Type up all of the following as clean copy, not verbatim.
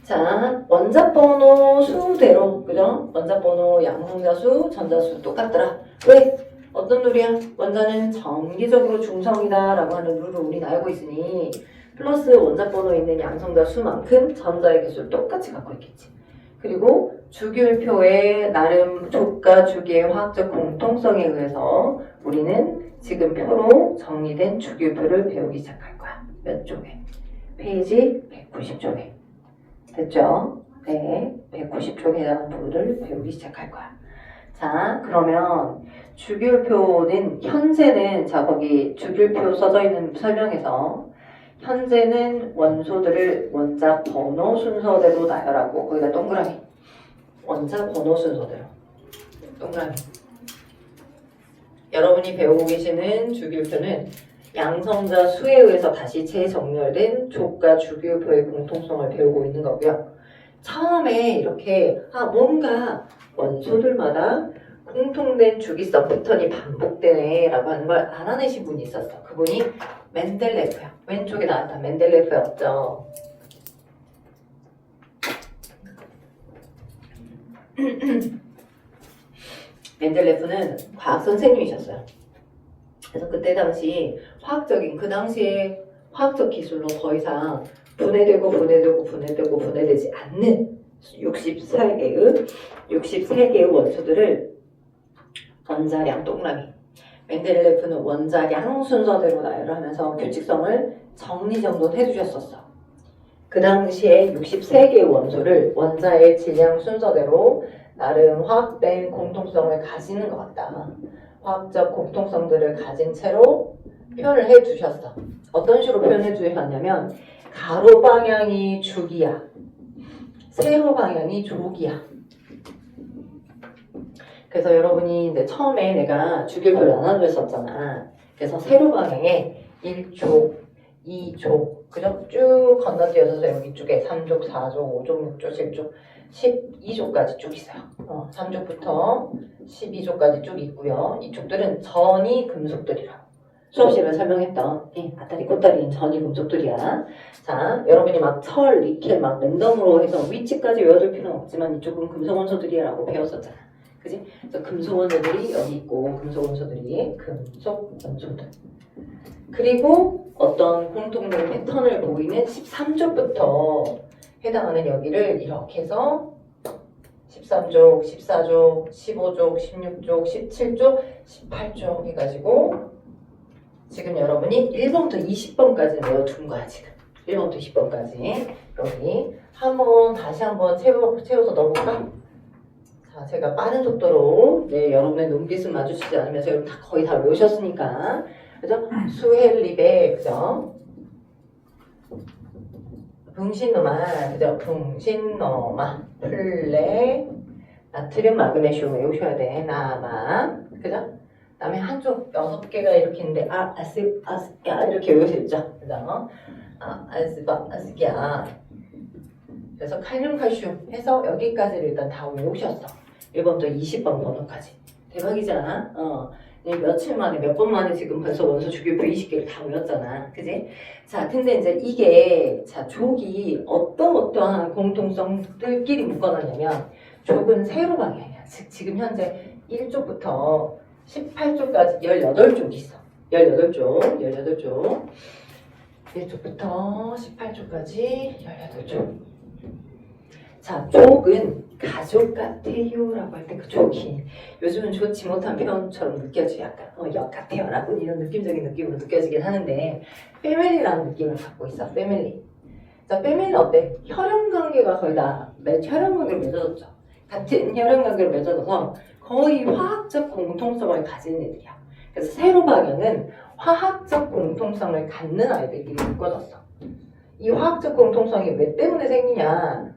자, 원자 번호 수대로, 그죠? 원자 번호 양성자 수, 전자 수 똑같더라. 왜? 어떤 룰이야? 원자는 정기적으로 중성이다 라고 하는 룰을 우린 알고 있으니 플러스 원자 번호 있는 양성자 수만큼 전자의 개수를 똑같이 갖고 있겠지. 그리고 주기율표의 나름 족과 주기의 화학적 공통성에 의해서 우리는 지금 표로 정리된 주기율표를 배우기 시작할 거야. 몇 쪽에? 페이지 190쪽에. 됐죠? 네, 190쪽에 해당하는 부분을 배우기 시작할 거야. 자, 그러면 주기율표는 현재는 자 거기 주기율표 써져 있는 설명에서 현재는 원소들을 원자 번호 순서대로 나열하고 거기다 동그라미 원자 번호 순서대로 동그라미 여러분이 배우고 계시는 주기율표는 양성자 수에 의해서 다시 재정렬된 족과 주기율표의 공통성을 배우고 있는 거고요. 처음에 이렇게 뭔가 원소들마다 공통된 주기성 패턴이 반복되네 라고 하는 걸 알아내신 분이 있었어. 그분이 멘델레프야. 왼쪽에 나왔다. 멘델레프였죠. 멘델레프는 과학 선생님이셨어요. 그래서 그때 당시 그 당시에 화학적 기술로 더 이상 분해되지 않는 63개의 원소들을 원자량 동그라미 멘델레프는 원자량 순서대로 나열하면서 규칙성을 정리정돈 해주셨었어. 그 당시에 63개의 원소를 원자의 질량 순서대로 나름 화학된 공통성을 가지는 것 같다. 화학적 공통성들을 가진 채로 표현을 해주셨어. 어떤 식으로 표현해 주셨냐면 가로 방향이 주기야. 세로 방향이 조기야. 그래서 여러분이 이제 처음에 내가 주기율표를 나눠줬었잖아. 그래서 세로 방향에 1족, 2족, 그죠? 쭉 건너뛰어서 여기 쪽에 3족, 4족, 5족, 6족, 7족, 12족까지 쭉 있어요. 3족부터 12족까지 쭉 있고요. 이쪽들은 전이 금속들이라고. 수업시간에 설명했던 아따리 꼬따리인 전이 금속들이야. 자, 여러분이 막 철, 니켈 막 랜덤으로 해서 위치까지 외워줄 필요는 없지만 이쪽은 금속 원소들이라고 배웠었잖아. 그지? 그래서 금속 원소들이 여기 있고 금속 원소들이 금속 원소들. 그리고 어떤 공통된 패턴을 보이는 13족부터 해당하는 여기를 이렇게 해서 13족, 14족, 15족, 16족, 17족, 18족 해가지고 지금 여러분이 1번부터 20번까지 외워둔 거야 지금. 1번부터 20번까지 여기 다시 한번 채워서 넣어볼까? 자, 제가 빠른 속도로 여러분의 눈빛을 마주치지 않으면서 여러분 거의 다 외우셨으니까 그죠? 수헬립의 그죠? 붕신노마 그죠? 붕신노마 플레 나트륨 마그네슘 외우셔야 돼. 나마 그죠? 그다음에 한쪽 6개가 이렇게 있는데 아스야 이렇게 외울 수 있죠. 그죠? 아스야 그래서 칼륨 해서 여기까지를 일단 다 외우셨어. 1번부터 20번 번호까지. 대박이지 않아? 며칠 만에 몇 번 만에 지금 벌써 원소 주기율표 20개를 다 외웠잖아. 그지? 자, 근데 이제 이게 족이 어떠한 공통성들끼리 묶어놨냐면 족은 세로 방향이야. 즉 지금 현재 1족부터 18쪽까지 18쪽 있어. 18쪽. 1쪽부터 18쪽까지 18쪽. 자, 족은 가족 같아요 라고 할 때 그 족이 요즘은 좋지 못한 표현처럼 느껴지 약간 역 같아요 라고 이런 느낌적인 느낌으로 느껴지긴 하는데 패밀리라는 느낌을 갖고 있어. 패밀리. 자, 패밀리 어때? 혈연관계가 거의 다 혈연관계로 맺어졌죠. 같은 혈연관계로 맺어져서 거의 화학적 공통성을 가진 애들이야. 그래서 세로 방향은 화학적 공통성을 갖는 아이들끼리 묶어졌어. 이 화학적 공통성이 왜 때문에 생기냐?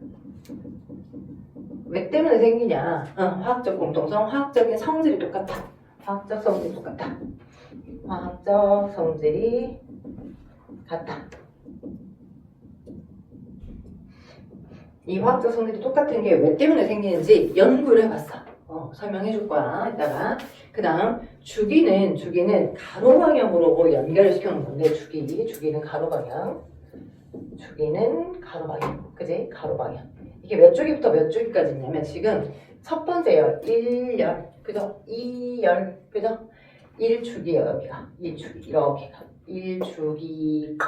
화학적 공통성, 화학적인 성질이 똑같아. 화학적 성질이 똑같아. 화학적 성질이 같아. 이 화학적 성질이 똑같은 게 왜 때문에 생기는지 연구를 해봤어. 설명해 줄 거야. 이따가. 그 다음 주기는 가로 방향으로 연결을 시켜놓은 건데 주기는 가로 방향. 주기는 가로 방향. 그지? 가로 방향. 이게 몇 주기부터 몇 주기까지 있냐면 지금 첫 번째 열 1열. 그죠? 2열. 그죠? 1주기예요, 여기가. 1주기. 이렇게 가. 1주기.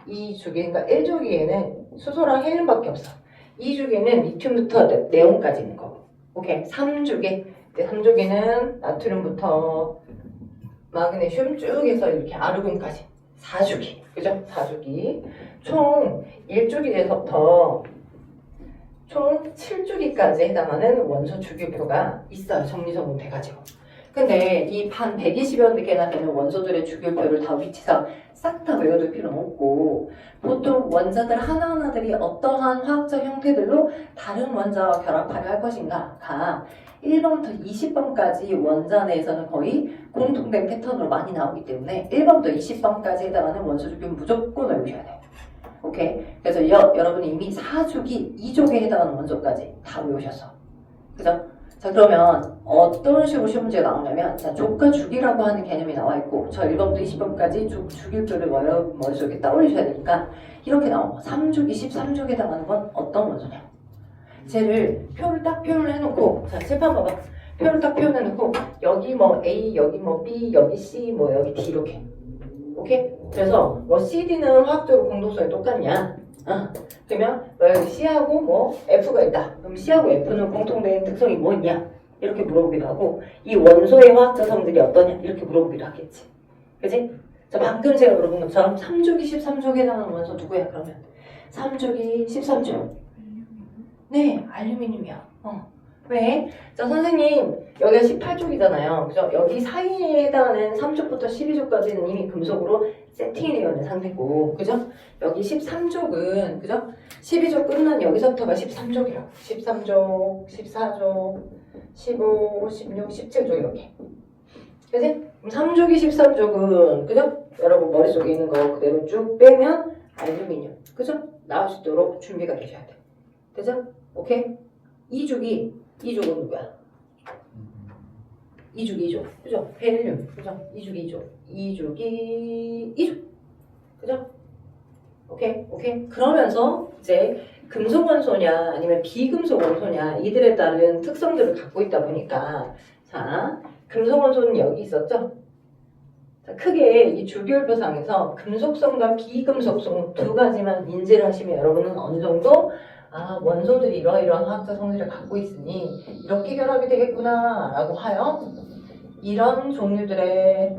2주기. 그러니까 1주기에는 수소랑 헬륨밖에 없어. 2주기는 리튬부터 네온까지 있는 거고. 오케이. 3주기. 3주기는 나트륨부터 마그네슘 쭉 해서 이렇게 아르곤까지. 4주기. 그죠? 4주기. 총 1주기에서부터 총 7주기까지 해당하는 원소 주기표가 있어요. 정리정돈 돼가지고. 근데 이 반 120여 개나 되는 원소들의 주기표를 다 위치상 싹 다 외워둘 필요는 없고 보통 원자들 하나하나들이 어떠한 화학적 형태들로 다른 원자와 결합하려 할 것인가가 1번부터 20번까지 원자 내에서는 거의 공통된 패턴으로 많이 나오기 때문에 1번부터 20번까지 해당하는 원소 주기는 무조건 외우셔야 돼요. 오케이? 그래서 여러분이 이미 4주기, 2족에 해당하는 원소까지 다 외우셨어. 그죠? 자, 그러면 어떤 식으로 시험 문제가 나오냐면 자, 족과 주기라고 하는 개념이 나와 있고 저 1번부터 20번까지 주기표를 머릿속에 떠올리셔야 되니까 이렇게 나온 거 3주기, 13주기에 해당하는 건 어떤 원소냐? 쟤를 표를 딱 표현을 해놓고 자, 칠판 봐봐. 표를 딱 표현해놓고 여기 뭐 A, 여기 뭐 B, 여기 C, 뭐 여기 D 이렇게. 오케이? 그래서 뭐 CD는 화학적으로 공동성이 똑같냐? 그러면 여기 C하고 뭐 F가 있다. 그럼 C하고 F는 공통된 특성이 뭐냐? 이렇게 물어보기도 하고 이 원소의 화학적 성질이 어떠냐? 이렇게 물어보기도 하겠지. 그치? 자, 방금 제가 물어본 것처럼 3주기, 13주기에 해당하는 원소 누구야? 그러면 3주기, 13주. 네, 알루미늄이야. 왜? 자, 선생님, 여기가 18족이잖아요. 그죠? 여기 사이에 해당하는 3족부터 12족까지는 이미 금속으로 세팅이 되어 있는 상태고, 그죠? 여기 13족은, 그죠? 12족 끝난 여기서부터가 13족이라고. 13족, 14족, 15, 16, 17족 이렇게. 그지? 그럼 3족이 13족은, 그죠? 여러분 머릿속에 있는 거 그대로 쭉 빼면 알루미늄. 그죠? 나올 수 있도록 준비가 되셔야 돼. 그죠? 오케이? 2족은 누구야? 2족. 그죠? 헬륨. 그죠? 2족. 그죠? 오케이? 그러면서 이제 금속 원소냐 아니면 비금속 원소냐 이들에 따른 특성들을 갖고 있다 보니까 자, 금속 원소는 여기 있었죠? 자, 크게 이 주기율표상에서 금속성과 비금속성 두 가지만 인지를 하시면 여러분은 어느 정도 원소들이 이러이러한 화학적 성질을 갖고 있으니 이렇게 결합이 되겠구나 라고 하여 이런 종류들의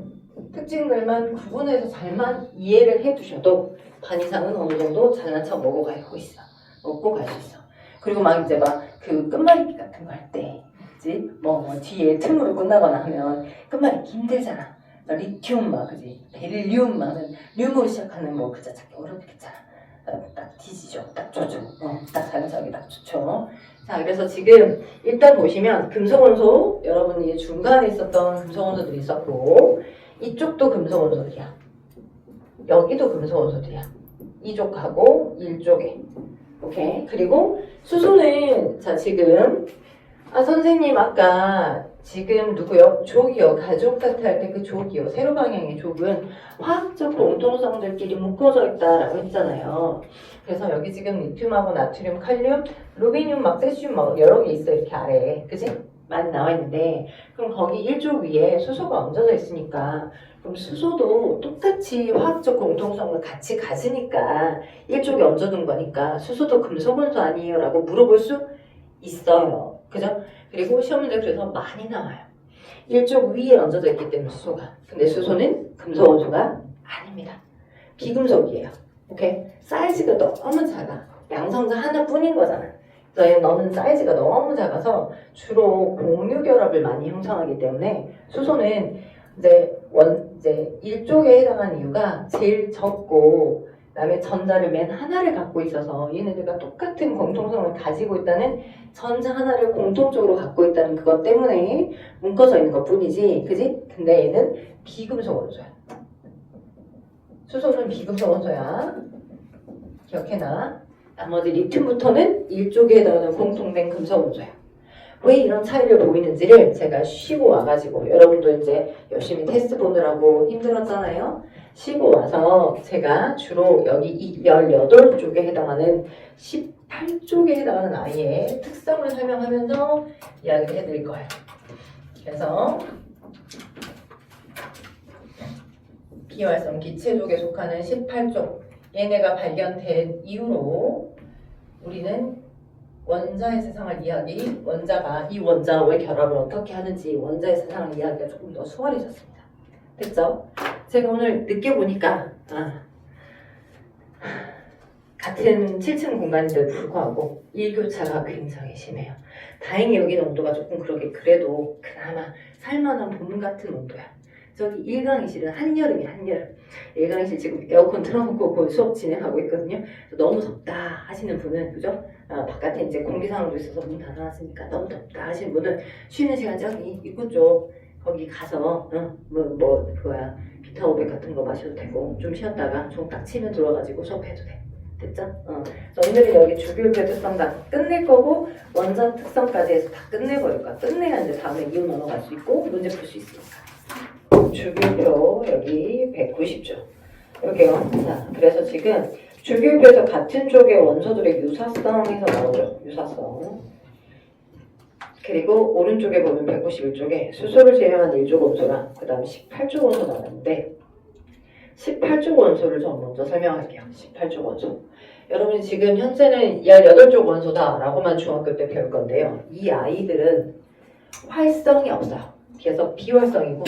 특징들만 구분해서 잘만 이해를 해두셔도 반 이상은 어느 정도 잘난 척 먹고 갈 수 있어. 그리고 막 이제 막 그 끝말잇기 같은 거 할 때 그치? 뭐 뒤에 틈으로 끝나거나 하면 끝말잇기 힘들잖아. 리튬 막 그지? 베릴륨 막 륨으로 시작하는 뭐 그자 찾기 어렵겠잖아. 딱 뒤지죠. 딱 좋죠. 딱 자연스럽게 딱 좋죠. 자, 그래서 지금 일단 보시면 금속원소, 여러분이 중간에 있었던 금속원소들이 있었고 이쪽도 금속원소들이야. 여기도 금속원소들이야. 이쪽하고 1쪽에. 오케이. 그리고 수소는 자 지금 선생님 아까 지금 누구요? 족이요. 가족 다트 할 때 그 족이요. 세로 방향의 족은 화학적 공통성들끼리 묶어져 있다라고 했잖아요. 그래서 여기 지금 리튬하고 나트륨, 칼륨, 루비늄, 막세슘 막 여러 개 있어 이렇게 아래에. 그지? 많이 나와 있는데 그럼 거기 1족 위에 수소가 얹어져 있으니까 그럼 수소도 똑같이 화학적 공통성을 같이 가지니까 1족에 얹어둔 거니까 수소도 금속원소 아니에요? 라고 물어볼 수 있어요. 그죠? 그리고 시험 문제 그래서 많이 나와요. 1족 위에 얹어져 있기 때문에 수소가. 근데 수소는 금속원소가 아닙니다. 비금속이에요. 오케이? 사이즈가 너무 작아. 양성자 하나뿐인 거잖아. 너는 사이즈가 너무 작아서 주로 공유결합을 많이 형성하기 때문에 수소는 이제 1족에 해당하는 이유가 제일 적고 그다음에 전자를 맨 하나를 갖고 있어서 얘네들과 똑같은 공통성을 가지고 있다는 전자 하나를 공통적으로 갖고 있다는 그것 때문에 묶어져 있는 것 뿐이지, 그지? 근데 얘는 비금속 원소야. 수소는 비금속 원소야. 기억해놔. 나머지 리튬부터는 1족에 해당하는 공통된 금속 원소야. 왜 이런 차이를 보이는지를 제가 쉬고 와가지고 여러분도 이제 열심히 테스트 보느라고 힘들었잖아요. 쉬고 와서 제가 주로 여기 이 18쪽에 해당하는 18쪽에 해당하는 아이의 특성을 설명하면서 이야기를 해드릴 거예요. 그래서 비활성 기체족에 속하는 18쪽 얘네가 발견된 이후로 우리는 원자의 세상을 원자가 이 원자와의 결합을 어떻게 하는지 원자의 세상을 이야기가 조금 더 수월해졌습니다. 됐죠? 제가 오늘 늦게 보니까 같은 7층 공간인데도 불구하고 일교차가 굉장히 심해요. 다행히 여기 온도가 조금 그래도 그나마 살만한 봄 같은 온도야. 저기 1강의실은 한여름이야, 한여름. 1강의실 지금 에어컨 틀어놓고 수업 진행하고 있거든요. 너무 덥다 하시는 분은, 그죠? 바깥에 이제 공기 상황도 있어서 문 닫아놨으니까 너무 덥다 하시는 분은 쉬는 시간 저기 입구 쪽 거기 가서 비타500 같은 거 마셔도 되고 좀 쉬었다가 종 딱 치면 들어가지고 수업해도 돼. 됐죠? 오늘은 여기 주기율표 특성 다 끝낼 거고 원자 특성까지 해서 다 끝내버릴 거야. 끝내야 이제 다음에 이유 넘어갈 수 있고 문제 풀 수 있으니까. 주기율표 여기 190조 이렇게요. 자, 그래서 지금 주기율표에서 같은 쪽의 원소들의 유사성에서 나오죠. 유사성. 그리고 오른쪽에 보면 191쪽에 수소를 제외한 1족 원소랑 그 다음에 18족 원소 나왔는데 18족 원소를 좀 먼저 설명할게요. 18족 원소. 여러분 지금 현재는 18족 원소다라고만 중학교 때 배울 건데요. 이 아이들은 활성이 없어요. 그래서 비활성이고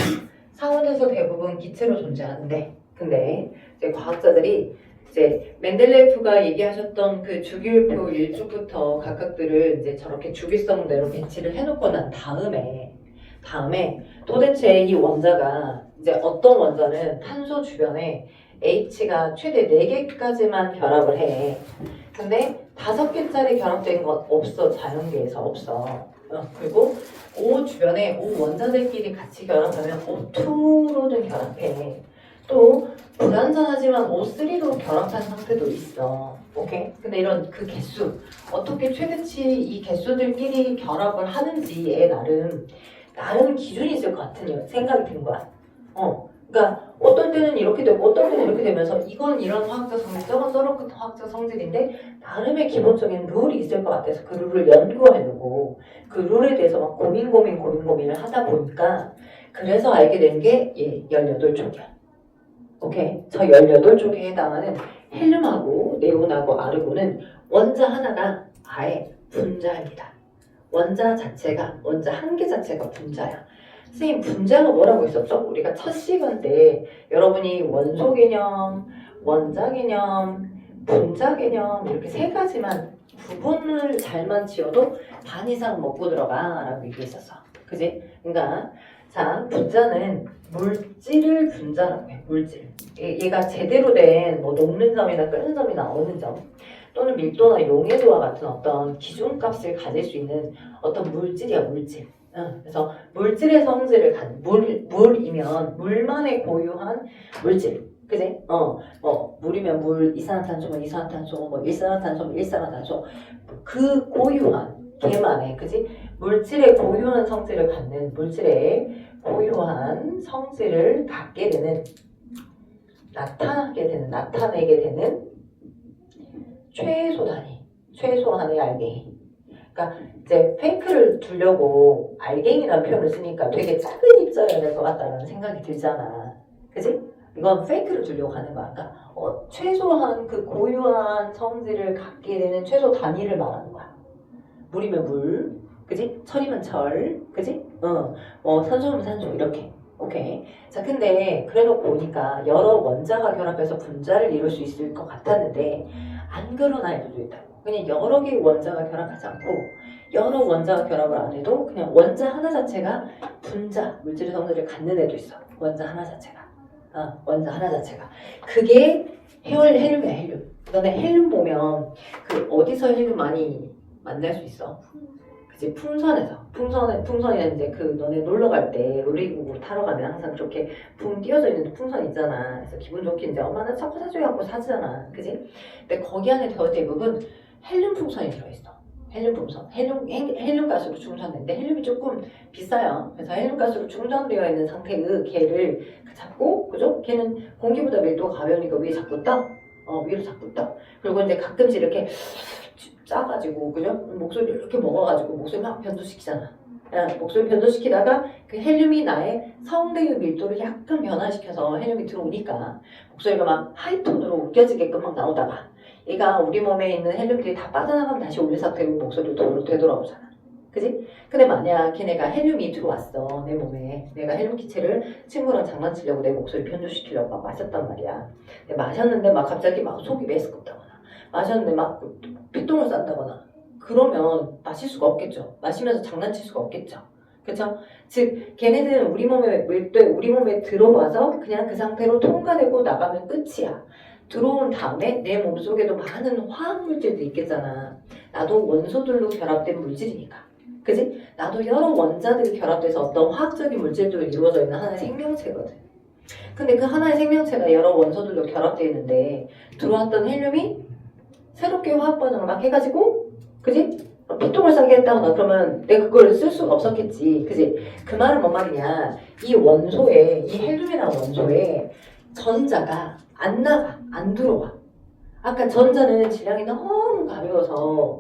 상온에서 대부분 기체로 존재하는데 근데 이제 과학자들이 이제 멘델레이프가 얘기하셨던 그 주기율표 1쪽부터 각각들을 이제 저렇게 주기성대로 배치를 해놓고 난 다음에 도대체 이 원자가 이제 어떤 원자는 탄소 주변에 H가 최대 4개까지만 결합을 해. 근데 5개짜리 결합된 건 없어. 자연계에서 없어. 그리고 O 주변에 O 원자들끼리 같이 결합하면 O2로도 결합해. 또 불완전하지만 O3로 결합한 상태도 있어. 오케이? 근데 이런 그 개수 어떻게 최대치 이 개수들끼리 결합을 하는지에 나름 기준이 있을 것 같은 생각이 든 거야. 그러니까 어떤 때는 이렇게 되고 어떤 때는 이렇게 되면서 이건 이런 화학적 성질, 저건 저런 화학적 성질인데 나름의 기본적인 룰이 있을 것 같아서 그 룰을 연구하려고 그 룰에 대해서 막 고민을 하다 보니까 그래서 알게 된 게 18쪽이야. 오케이? 저 18쪽에 해당하는 헬륨하고 네온하고 아르곤은 원자 하나가 아예 분자입니다. 원자 한 개 자체가 분자야. 선생님 분자가 뭐라고 했었죠? 우리가 첫 시간 때 여러분이 원소 개념, 원자 개념, 분자 개념 이렇게 3가지만 구분을 잘만 지어도 반 이상 먹고 들어가 라고 얘기했었어. 그지? 그러니까 자, 분자는 물질을 분자라고 해. 물질. 얘가 제대로 된 녹는 점이나 끓는 점이나 어는 점 또는 밀도나 용해도와 같은 어떤 기준값을 가질 수 있는 어떤 물질이야, 물질. 그래서 물질의 성질을 가진 물이면 물만의 고유한 물질. 그지? 물이면 물, 이산화탄소면 이산화탄소, 일산화탄소면 일산화탄소. 그 고유한 걔만의, 그지? 물질의 고유한 성질을 갖는 물질의 고유한 성질을 갖게 되는 나타내게 되는 최소 단위, 최소한의 알갱이. 그러니까 이제 페이크를 두려고 알갱이라는 표현을 쓰니까 되게 작은 입자여야 될 것 같다는 생각이 들잖아. 그지? 이건 페이크를 두려고 하는 거야. 그러니까 최소한 그 고유한 성질을 갖게 되는 최소 단위를 말하는 거야. 물이면 물, 그지? 철이면 철, 그지? 산소면 산소 이렇게. 오케이. 자, 근데 그래놓고 보니까 여러 원자가 결합해서 분자를 이룰 수 있을 것 같았는데 안 그런 아이들도 있다고. 그냥 여러 개의 원자가 결합하지 않고 여러 원자가 결합을 안 해도 그냥 원자 하나 자체가 분자, 물질의 성질을 갖는 애도 있어. 원자 하나 자체가. 그게 헬륨이야, 헬륨. 너네 헬륨 보면 그 어디서 헬륨 많이 만날 수 있어? 그치, 풍선에는 이제 그 너네 놀러 갈 때 놀이기구 타러 가면 항상 그렇게 붕 띄어져 있는 풍선 있잖아. 그래서 기분 좋게 이제 엄마 나 자꾸 사줘야 하고 사잖아. 그지? 근데 거기 안에 대부분 헬륨 풍선이 들어있어. 헬륨 분선, 헬륨 가스로 충전되는데 헬륨이 조금 비싸요. 그래서 헬륨 가스로 충전되어 있는 상태의 걔를 잡고, 그죠? 걔는 공기보다 밀도가 가벼우니까 위에 자꾸 떠. 위로 자꾸 떠. 그리고 이제 가끔씩 이렇게 짜가지고, 그죠? 목소리 이렇게 먹어가지고 목소리 막 변조시키잖아. 목소리 변조시키다가 그 헬륨이 나의 성대의 밀도를 약간 변화시켜서 헬륨이 들어오니까 목소리가 막 하이톤으로 웃겨지게끔 막 나오다가 얘가 우리 몸에 있는 헬륨들이 다 빠져나가면 다시 올리 상태로 목소리로 되돌아오잖아. 그지? 근데 만약 걔네가 헬륨이 들어왔어, 내 몸에. 내가 헬륨 기체를 친구랑 장난치려고 내 목소리 변조시키려고 막 마셨단 말이야. 근데 마셨는데 막 갑자기 막 속이 메스껍다거나 마셨는데 막 피똥을 싼다거나 그러면 마실 수가 없겠죠. 마시면서 장난칠 수가 없겠죠. 그렇죠? 즉 걔네들은 우리 몸에 들어와서 그냥 그 상태로 통과되고 나가면 끝이야. 들어온 다음에 내 몸속에도 많은 화학물질도 있겠잖아. 나도 원소들로 결합된 물질이니까. 그지? 나도 여러 원자들이 결합돼서 어떤 화학적인 물질들로 이루어져 있는 하나의 생명체거든. 근데 그 하나의 생명체가 여러 원소들로 결합되어 있는데 들어왔던 헬륨이 새롭게 화학 반응을 막 해가지고, 그지? 피똥을 싸게 했다거나 그러면 내가 그걸 쓸 수가 없었겠지. 그지? 그 말은 뭔 말이냐. 이 헬륨이라는 원소에 전자가 안 나가, 안 들어와. 아까 전자는 질량이 너무 가벼워서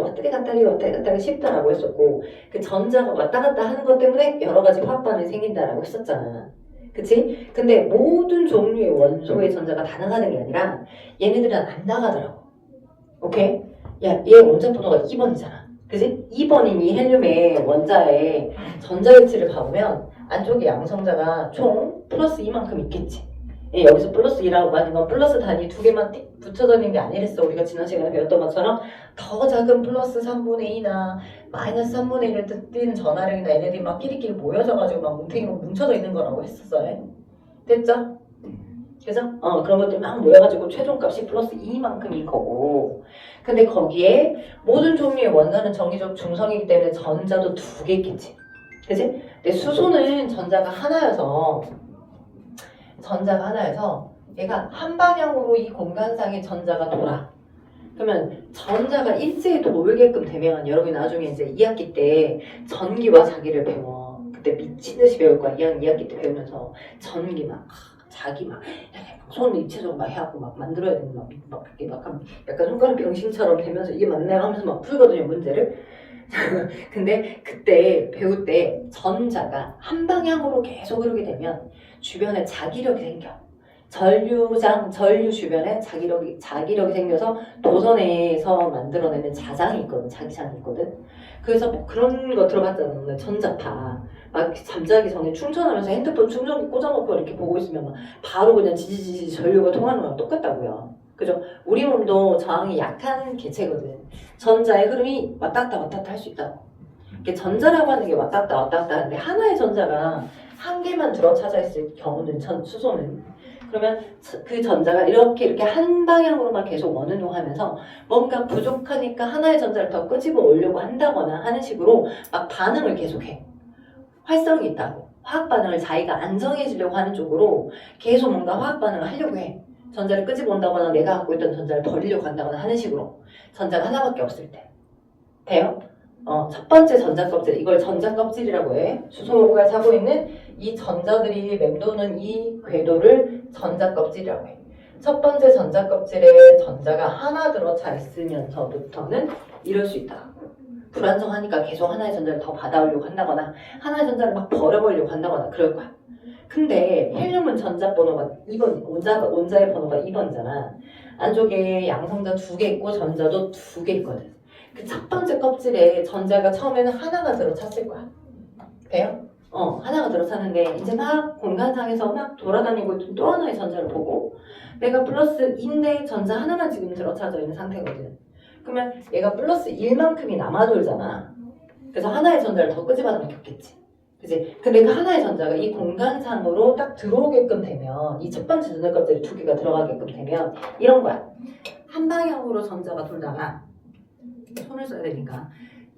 왔다리 갔다리 쉽다라고 했었고, 그 전자가 왔다 갔다 하는 것 때문에 여러 가지 화학 반응이 생긴다라고 했었잖아. 그치? 근데 모든 종류의 원소의 전자가 다 나가는 게 아니라 얘네들은 안 나가더라고. 오케이? 야, 얘 원자 번호가 2번이잖아. 그치? 2번인 이 헬륨의 원자의 전자 위치를 봐보면 안쪽에 양성자가 총 플러스 2만큼 있겠지. 예, 여기서 플러스 2라고 하는 건 플러스 단위 2개만 띡 붙여져 있는 게 아니랬어. 우리가 지난 시간에 배웠던 것처럼 더 작은 플러스 3분의 2나 마이너스 3분의 1을 띄는 전하량이나 얘네들이 막 끼리끼리 모여져가지고 막 뭉탱이로 뭉쳐져 있는 거라고 했었어요. 됐죠? 그죠? 그런 것들이 막 모여가지고 최종값이 플러스 2만큼인 거고, 근데 거기에 모든 종류의 원자는 정기적 중성이기 때문에 전자도 2개 있겠지. 그치? 근데 수소는 전자가 하나여서 얘가 한 방향으로 이 공간상의 전자가 돌아. 그러면 전자가 일제히 돌게끔 되면 여러분이 나중에 이제 2학기 때 전기와 자기를 배워. 그때 미친 듯이 배울 거야. 2학기 때 배우면서 전기 막 자기 막 손을 입체적으로 막 해갖고 막 만들어야 되는 막 약간 손가락 병신처럼 되면서 이게 맞나 하면서 막 풀거든요, 문제를. 근데 그때 배울 때 전자가 한 방향으로 계속 흐르게 되면 주변에 자기력이 생겨. 전류 주변에 자기력이 생겨서 도선에서 만들어내는 자장이 있거든, 자기장이 있거든. 그래서 뭐 그런 거 들어봤잖아, 전자파. 막 잠자기 전에 충전하면서 핸드폰 충전기 꽂아놓고 이렇게 보고 있으면 막 바로 그냥 지지지지 전류가 통하는 거랑 똑같다고요. 그죠? 우리 몸도 저항이 약한 개체거든. 전자의 흐름이 왔다 갔다 할 수 있다고. 이게 전자라고 하는 게 왔다 갔다 하는데 하나의 전자가 한 개만 들어차져 있을 경우는 수소는, 그러면 그 전자가 이렇게 한 방향으로만 계속 원운동하면서 뭔가 부족하니까 하나의 전자를 더 끄집어 오려고 한다거나 하는 식으로 막 반응을 계속해. 활성이 있다고. 화학 반응을 자기가 안정해지려고 하는 쪽으로 계속 뭔가 화학 반응을 하려고 해. 전자를 끄집어 온다거나 내가 갖고 있던 전자를 버리려고 한다거나 하는 식으로. 전자가 하나밖에 없을 때. 돼요? 첫 번째 전자 껍질, 이걸 전자 껍질이라고 해. 수소가 차고 있는 이 전자들이 맴도는 이 궤도를 전자 껍질이라고 해. 첫 번째 전자 껍질에 전자가 하나 들어차 있으면서부터는 이럴 수 있다. 불안정하니까 계속 하나의 전자를 더 받아오려고 한다거나 하나의 전자를 막 버려버리려고 한다거나 그럴 거야. 근데 헬륨은 전자 번호가 2번, 원자의 번호가 2번이잖아. 안쪽에 양성자 2개 있고 전자도 2개 있거든. 그 첫 번째 껍질에 전자가 처음에는 하나가 들어찼을 거야. 돼요? 하나가 들어찼는데 이제 막 공간상에서 막 돌아다니고 있던 또 하나의 전자를 보고 내가 플러스 2인데 전자 하나만 지금 들어차져 있는 상태거든. 그러면 얘가 플러스 1만큼이 남아 돌잖아. 그래서 하나의 전자를 더 끄집어다 놓겠지. 그치? 근데 그 하나의 전자가 이 공간상으로 딱 들어오게끔 되면 이 첫 번째 전자 껍질에 2개가 들어가게끔 되면 이런 거야. 한 방향으로 전자가 돌다가 손을 써야 되니까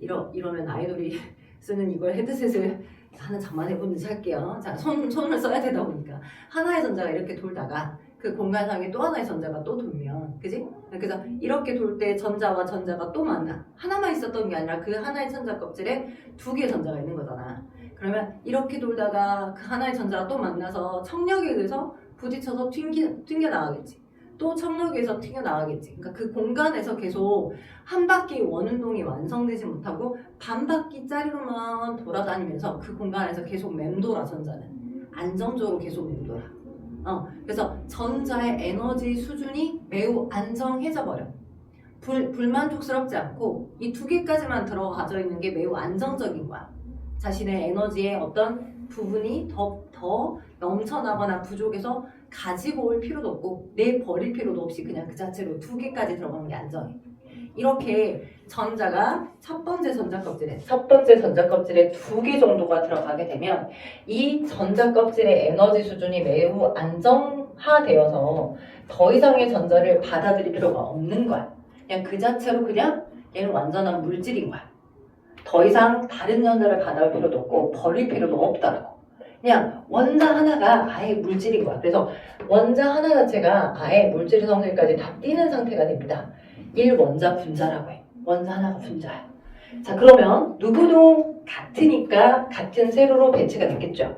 이러면 아이돌이 쓰는 이걸 헤드셋을 하나 장만해보는지 할게요. 자, 손을 써야 되다 보니까 하나의 전자가 이렇게 돌다가 그 공간상에 또 하나의 전자가 또 돌면, 그지? 그래서 이렇게 돌 때 전자와 전자가 또 만나. 하나만 있었던 게 아니라 그 하나의 전자 껍질에 두 개의 전자가 있는 거잖아. 그러면 이렇게 돌다가 그 하나의 전자가 또 만나서 청력에 의해서 부딪혀서 튕겨 나가겠지. 또 청력에 의해서 튕겨 나가겠지. 그러니까 그 공간에서 계속 한 바퀴 원운동이 완성되지 못하고 반 바퀴짜리로만 돌아다니면서 그 공간에서 계속 맴돌아, 전자는. 안정적으로 계속 맴돌아. 그래서 전자의 에너지 수준이 매우 안정해져 버려. 불만족스럽지 않고 이 두 개까지만 들어가져 있는 게 매우 안정적인 거야. 자신의 에너지의 어떤 부분이 더 넘쳐나거나 부족해서 가지고 올 필요도 없고 내버릴 필요도 없이 그냥 그 자체로 두 개까지 들어가는 게 안정해. 이렇게 전자가 첫 번째 전자 껍질에 두 개 정도가 들어가게 되면 이 전자 껍질의 에너지 수준이 매우 안정화되어서 더 이상의 전자를 받아들일 필요가 없는 거야. 그냥 그 자체로 그냥 얘는 완전한 물질인 거야. 더 이상 다른 전자를 받아올 필요도 없고 버릴 필요도 없다라고. 그냥 원자 하나가 아예 물질인 거야. 그래서 원자 하나 자체가 아예 물질의 성질까지 다 띄는 상태가 됩니다. 1원자 분자라고 해. 원자 하나가 분자야. 자, 그러면 누구도 같으니까 같은 세로로 배치가 됐겠죠.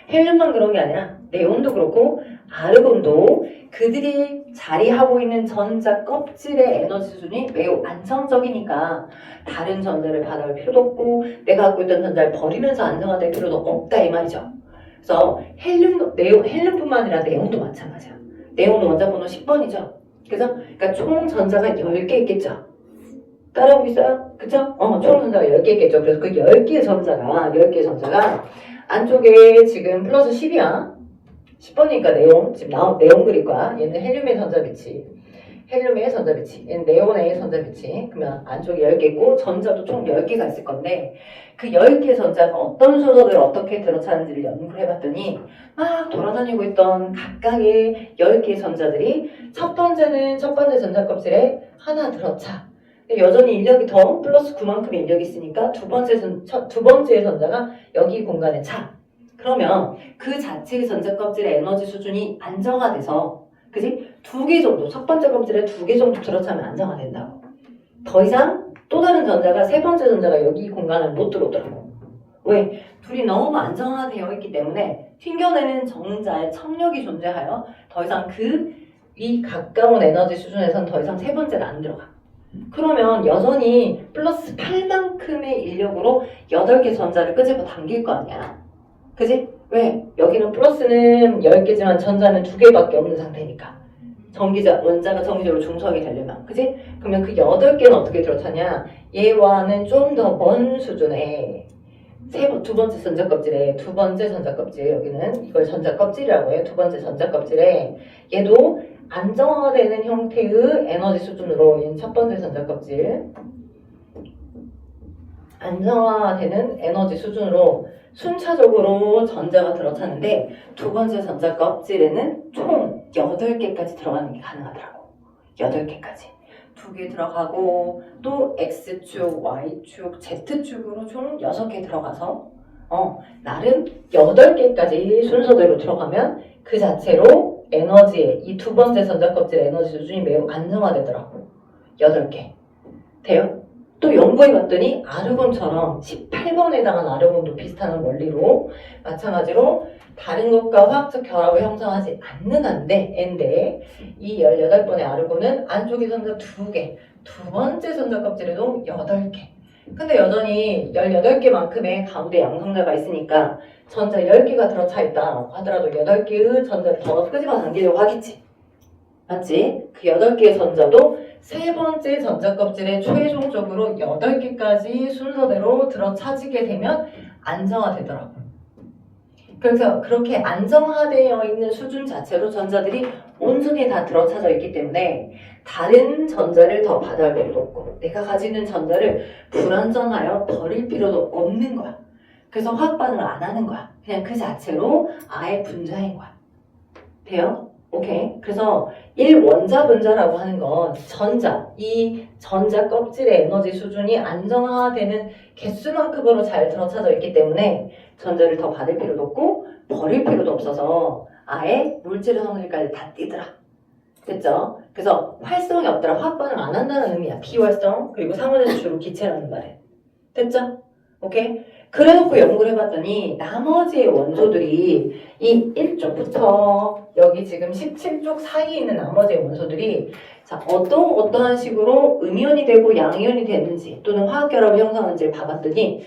헬륨만 그런 게 아니라 네온도 그렇고 아르곤도 그들이 자리하고 있는 전자 껍질의 에너지 수준이 매우 안정적이니까 다른 전자를 받아올 필요도 없고 내가 갖고 있던 전자를 버리면서 안정화될 필요도 없다 이 말이죠. 그래서 헬륨뿐만 아니라 네온도 마찬가지야. 네온은 원자 번호 10번이죠. 그래서 그러니까 총 전자가 10개 있겠죠. 따라오고 있어요? 그쵸? 총 전자가 10개 있겠죠. 그래서 그 10개의 전자가 안쪽에 지금 플러스 10이야. 10번이니까 네온. 지금 네온 그릴 거야. 얘는 헬륨의 전자 배치. 얘는 네온의 전자 배치. 그러면 안쪽에 10개 있고 전자도 총 10개가 있을 건데 그 10개의 전자가 어떤 순서대로 어떻게 들어차는지를 연구를 해봤더니 막 돌아다니고 있던 각각의 10개의 전자들이 첫 번째 전자 껍질에 하나 들어차. 여전히 인력이 더 플러스 9만큼의 인력이 있으니까 두 번째의 전자가 여기 공간에 차. 그러면 그 자체의 전자 껍질의 에너지 수준이 안정화돼서, 그지? 2개 정도, 첫 번째 껍질에 2개 정도 들어차면 안정화된다고. 더 이상 또 다른 전자가, 세 번째 전자가 여기 공간을 못 들어오더라고. 왜? 둘이 너무 안정화되어 있기 때문에 튕겨내는 전자의 청력이 존재하여 더 이상 이 가까운 에너지 수준에선 더 이상 세 번째는 안 들어가. 그러면 여전히 플러스 8만큼의 인력으로 8개 전자를 끄집어 당길 거 아니야. 그지? 왜? 여기는 플러스는 10개지만 전자는 2개밖에 없는 상태니까. 원자가 정기적으로 중성이 되려면. 그지? 그러면 그 8개는 어떻게 들어차냐? 얘와는 좀 더 먼 수준에 두 번째 전자 껍질, 여기는 이걸 전자 껍질이라고 해요. 두 번째 전자 껍질에 얘도 안정화되는 형태의 에너지 수준으로, 얘는 첫 번째 전자 껍질, 안정화되는 에너지 수준으로 순차적으로 전자가 들어차는데 두 번째 전자 껍질에는 총 8개까지 들어가는 게 가능하더라고. 8개까지. 2개 들어가고 또 X축, Y축, Z축으로 총 6개 들어가서 나름 8개까지 순서대로 들어가면 그 자체로 에너지의 이 두 번째 전자 껍질의 에너지 수준이 매우 안정화되더라고. 8개. 돼요? 또 연구해봤더니 아르곤처럼 18번에 해당하는 아르곤도 비슷한 원리로 마찬가지로 다른 것과 화학적 결합을 형성하지 않는 한데 이 18번의 아르곤은 안쪽에 전자 2개, 두 번째 전자 껍질에도 8개. 근데 여전히 18개만큼의 가운데 양성자가 있으니까 전자 10개가 들어차 있다라고 하더라도 8개의 전자를 더 끄집어 당기려고 하겠지. 맞지? 그 8개의 전자도 세 번째 전자 껍질에 최종적으로 8개까지 순서대로 들어차지게 되면 안정화되더라고. 그래서 그렇게 안정화되어 있는 수준 자체로 전자들이 온전히 다 들어차져 있기 때문에 다른 전자를 더 받아올 필요도 없고 내가 가지는 전자를 불완전하여 버릴 필요도 없는 거야. 그래서 화학 반응을 안 하는 거야. 그냥 그 자체로 아예 분자인 거야. 돼요? 오케이. 그래서 1원자 분자라고 하는 건 이 전자 껍질의 에너지 수준이 안정화되는 개수만큼으로 잘 들어차져 있기 때문에 전자를 더 받을 필요도 없고 버릴 필요도 없어서 아예 물질의 성질까지 다 띄더라. 됐죠? 그래서 활성이 없더라. 화학 반응 안 한다는 의미야. 비활성. 그리고 상온에서 주로 기체라는 말에. 됐죠? 오케이? 그래놓고 연구를 해봤더니 나머지 원소들이 이 1쪽부터 여기 지금 17쪽 사이에 있는 나머지 원소들이 자, 어떠한 식으로 음이온이 되고 양이온이 되는지 또는 화학결합을 형성하는지를 봐봤더니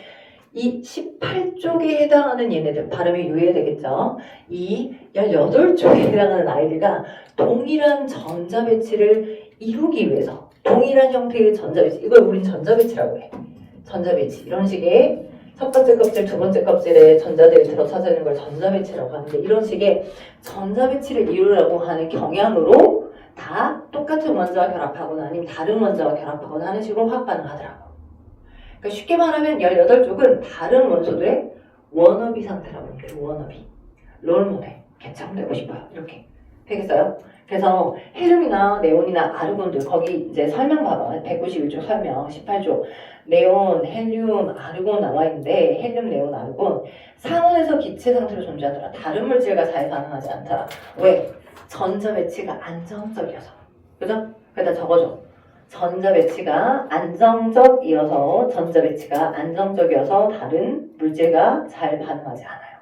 이 18쪽에 해당하는 얘네들, 발음이 유의해야 되겠죠? 이 18쪽에 해당하는 아이들과 동일한 전자배치를 이루기 위해서 동일한 형태의 전자배치, 이걸 우린 전자배치라고 해. 전자배치. 이런 식의 첫 번째 껍질, 두 번째 껍질에 전자들이 들어차서 있는 걸 전자배치라고 하는데 이런 식의 전자배치를 이루려고 하는 경향으로 다 똑같은 원자와 결합하거나 아니면 다른 원자와 결합하거나 하는 식으로 화학 반응하더라고. 그러니까 쉽게 말하면 18쪽은 다른 원소들의 워너비 상태라고 합니다. 워너비. 롤모델. 개척되고 싶어요. 이렇게. 되겠어요? 그래서 헬륨이나 네온이나 아르곤들 거기 이제 설명 봐봐. 191쪽 설명 18쪽 네온, 헬륨, 아르곤 나와 있는데 헬륨, 네온, 아르곤 상온에서 기체 상태로 존재하더라. 다른 물질과 잘 반응하지 않더라. 왜? 전자 배치가 안정적이어서. 그죠? 그래다 적어줘. 전자 배치가 안정적이어서 다른 물질과 잘 반응하지 않아요.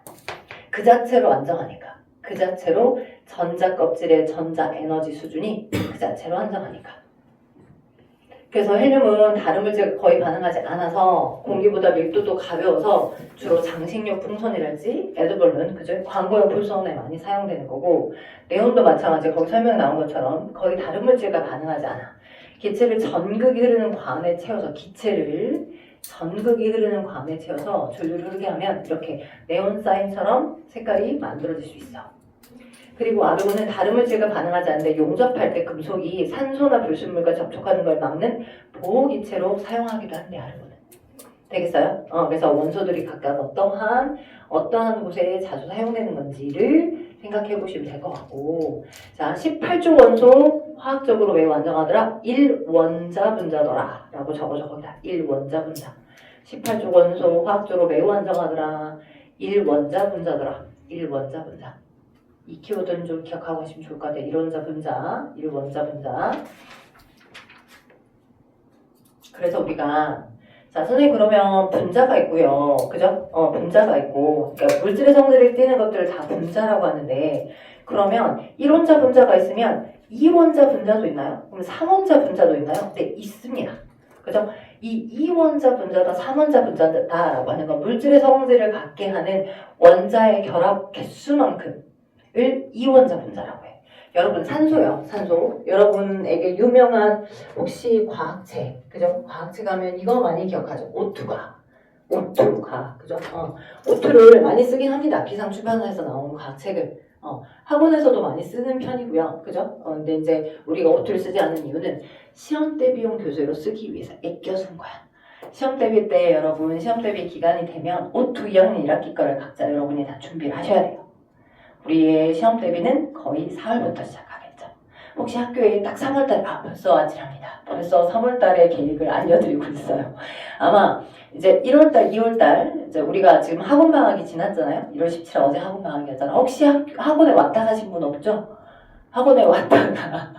그 자체로 안정하니까. 그 자체로 전자 껍질의 전자 에너지 수준이 그 자체로 안정하니까. 그래서 헬륨은 다른 물질과 거의 반응하지 않아서 공기보다 밀도도 가벼워서 주로 장식용 풍선이랄지 에드벌룬, 그죠? 광고용 풍선에 많이 사용되는 거고 네온도 마찬가지. 거기 설명 나온 것처럼 거의 다른 물질과 반응하지 않아. 기체를 전극이 흐르는 관에 채워서 전류를 흐르게 하면 이렇게 네온 사인처럼 색깔이 만들어질 수 있어. 그리고 아르곤은 다른 물질과 반응하지 않는데 용접할 때 금속이 산소나 불순물과 접촉하는 걸 막는 보호기체로 사용하기도 한대, 아르곤은. 되겠어요? 그래서 원소들이 각각 어떠한 곳에 자주 사용되는 건지를 생각해 보시면 될 것 같고, 자, 18쪽 원소 화학적으로 매우 안정하더라. 1원자 분자더라 라고 적어줘. 거기다 1원자 분자. 18쪽 원소 화학적으로 매우 안정하더라. 1원자 분자더라. 1원자 분자. 이 키워드는 좀 기억하고 계시면 좋을 것 같아요. 1원자 분자. 그래서 우리가 자, 선생님 그러면 분자가 있고요. 그죠? 분자가 있고. 그러니까 물질의 성질을 띠는 것들을 다 분자라고 하는데 그러면 1원자 분자가 있으면 2원자 분자도 있나요? 그럼 3원자 분자도 있나요? 네, 있습니다. 그죠? 이 2원자 분자다, 3원자 분자다라고 하는 건 물질의 성질을 갖게 하는 원자의 결합 개수만큼을 2원자 분자라고 해요. 여러분 산소요. 산소. 여러분에게 유명한 혹시 과학책, 그죠? 과학책 가면 이거 많이 기억하죠. 오투가. 그죠? 오투를 많이 쓰긴 합니다. 기상출판사에서 나오는 과학책을. 학원에서도 많이 쓰는 편이고요. 그죠? 근데 이제 우리가 오투를 쓰지 않는 이유는 시험 대비용 교재로 쓰기 위해서 아껴 쓴 거야. 시험 대비 때 여러분 시험 대비 기간이 되면 오투 2학년 1학기 거를 각자 여러분이 다 준비를 하셔야 돼요. 우리의 시험 대비는 거의 4월부터 시작하겠죠. 혹시 학교에 딱 3월달에 벌써 아찔합니다. 벌써 3월달에 계획을 알려드리고 있어요. 아마 이제 1월달, 2월달 이제 우리가 지금 학원 방학이 지났잖아요. 1월 17일 어제 학원 방학이었잖아요. 혹시 학원에 왔다 가신 분 없죠? 학원에 왔다가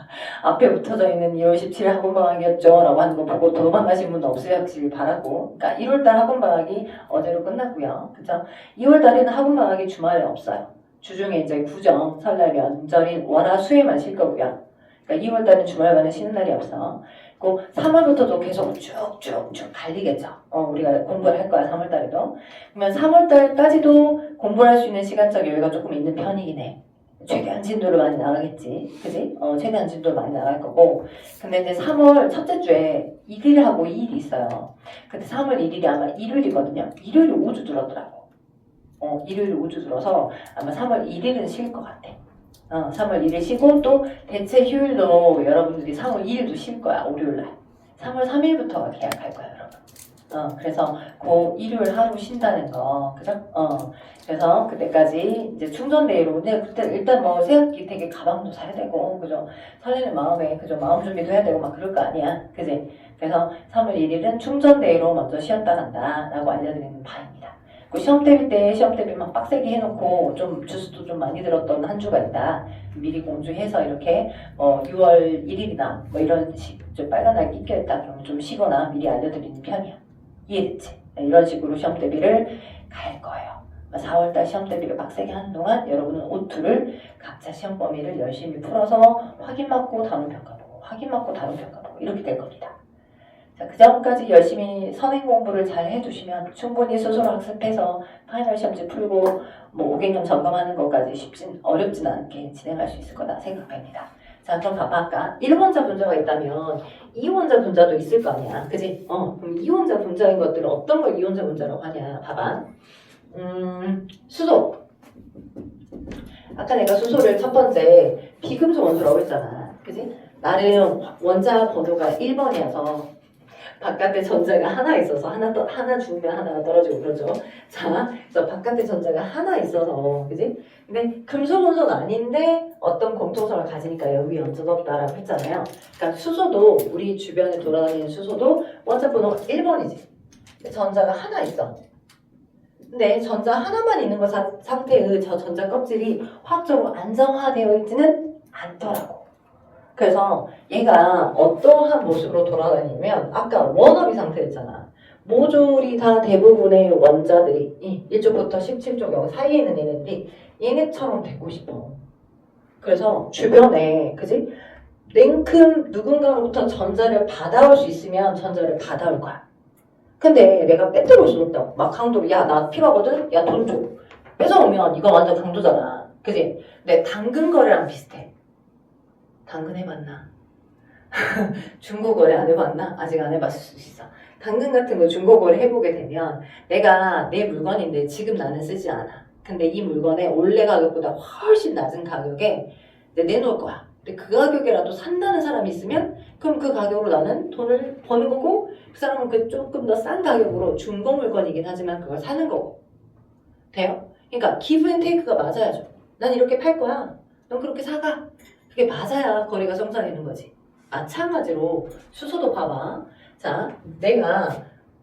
앞에 붙어져 있는 2월 17일 학원 방학이었죠 라고 하는 거 보고 도망가신 분 없으시길 바라고. 그러니까 1월달 학원 방학이 어제로 끝났고요. 그죠? 2월달에는 학원 방학이 주말에 없어요. 주중에 이제 구정, 설날, 명절인 월, 화, 수에만 쉴 거고요. 그러니까 2월달은 주말만에 쉬는 날이 없어. 그 3월부터도 계속 쭉쭉쭉 달리겠죠. 우리가 공부를 할 거야, 3월달에도. 그러면 3월달까지도 공부를 할 수 있는 시간적 여유가 조금 있는 편이긴 해. 최대한 진도를 많이 나가겠지. 그지? 최대한 진도를 많이 나갈 거고. 근데 이제 3월 첫째 주에 1일하고 2일이 있어요. 근데 3월 1일이 아마 일요일이거든요. 일요일이 5주 들었더라고. 일요일이 5주 들어서 아마 3월 1일은 쉴 것 같아. 3월 1일 쉬고 또 대체 휴일로 여러분들이 3월 2일도 쉴 거야, 월요일날. 3월 3일부터가 계약할 거야, 여러분. 그래서 그 일요일 하루 쉰다는 거, 그죠? 그래서 그때까지 이제 충전데이로, 근데 그때 일단 뭐 새학기 되게 가방도 사야 되고, 그죠? 설레는 마음에, 그죠? 마음 준비도 해야 되고 막 그럴 거 아니야, 그지? 그래서 3월 1일은 충전데이로 먼저 쉬었다 간다라고 알려드리는 바입니다. 그 시험 대비 때 시험 대비 막 빡세게 해놓고 좀 주스도 좀 많이 들었던 한 주가 있다. 미리 공주해서 이렇게 6월 1일이나 뭐 이런 좀 빨간 날 끼껴있다 그러면 좀 쉬거나 미리 알려드리는 편이야. 이해됐지? 이런 식으로 시험 대비를 갈 거예요. 4월달 시험 대비를 빡세게 하는 동안 여러분은 O2를 각자 시험 범위를 열심히 풀어서 확인 맞고 다른 평가 보고 확인 맞고 다른 평가 보고 이렇게 될 겁니다. 자, 그 전까지 열심히 선행 공부를 잘 해두시면 충분히 스스로 학습해서 파이널 시험지 풀고 뭐 5개년 점검하는 것까지 어렵진 않게 진행할 수 있을 거다 생각합니다. 자, 그럼 봐봐. 아까 1원자 분자가 있다면 2원자 분자도 있을 거 아니야. 그지? 그럼 2원자 분자인 것들은 어떤 걸 2원자 분자라고 하냐. 봐봐. 수소. 아까 내가 수소를 첫 번째 비금속 원소라고 했잖아. 그지? 나름 원자 번호가 1번이어서 바깥에 전자가 하나 있어서 하나 주면 하나가 떨어지고 그러죠. 자, 그래서 바깥에 전자가 하나 있어서, 그지? 근데 금속 원소는 아닌데 어떤 공통성을 가지니까 여기 원자도 없다라고 했잖아요. 그러니까 수소도 우리 주변에 돌아다니는 수소도 원자 번호가 1번이지. 전자가 하나 있어. 근데 전자 하나만 있는 것 상태의 저 전자 껍질이 화학적으로 안정화되어 있지는 않더라고. 그래서 얘가 어떠한 모습으로 돌아다니면 아까 원업이 상태였잖아. 모조리 다 대부분의 원자들이 1쪽부터 17쪽 사이에 있는 얘네들이 얘네처럼 되고 싶어. 그래서 주변에 그지? 냉큼 누군가로부터 전자를 받아올 수 있으면 전자를 받아올 거야. 근데 내가 빼뜨릴 수 없다. 막 강도로 야 나 필요하거든? 야 돈 줘. 뺏어오면 이거 완전 강도잖아. 그지? 근데 당근 거래랑 비슷해. 당근 해봤나? 중고거래 안 해봤나? 아직 안 해봤을 수 있어. 당근 같은 거 중고거래 해보게 되면 내가 내 물건인데 지금 나는 쓰지 않아. 근데 이 물건의 원래 가격보다 훨씬 낮은 가격에 내놓을 거야. 근데 그 가격이라도 산다는 사람이 있으면 그럼 그 가격으로 나는 돈을 버는 거고 그 사람은 그 조금 더 싼 가격으로 중고 물건이긴 하지만 그걸 사는 거고. 돼요? 그러니까 기브 앤 테이크가 맞아야죠. 난 이렇게 팔 거야. 넌 그렇게 사가. 그게 맞아야 거래가 성사되는 거지. 마찬가지로 수소도 봐봐. 자, 내가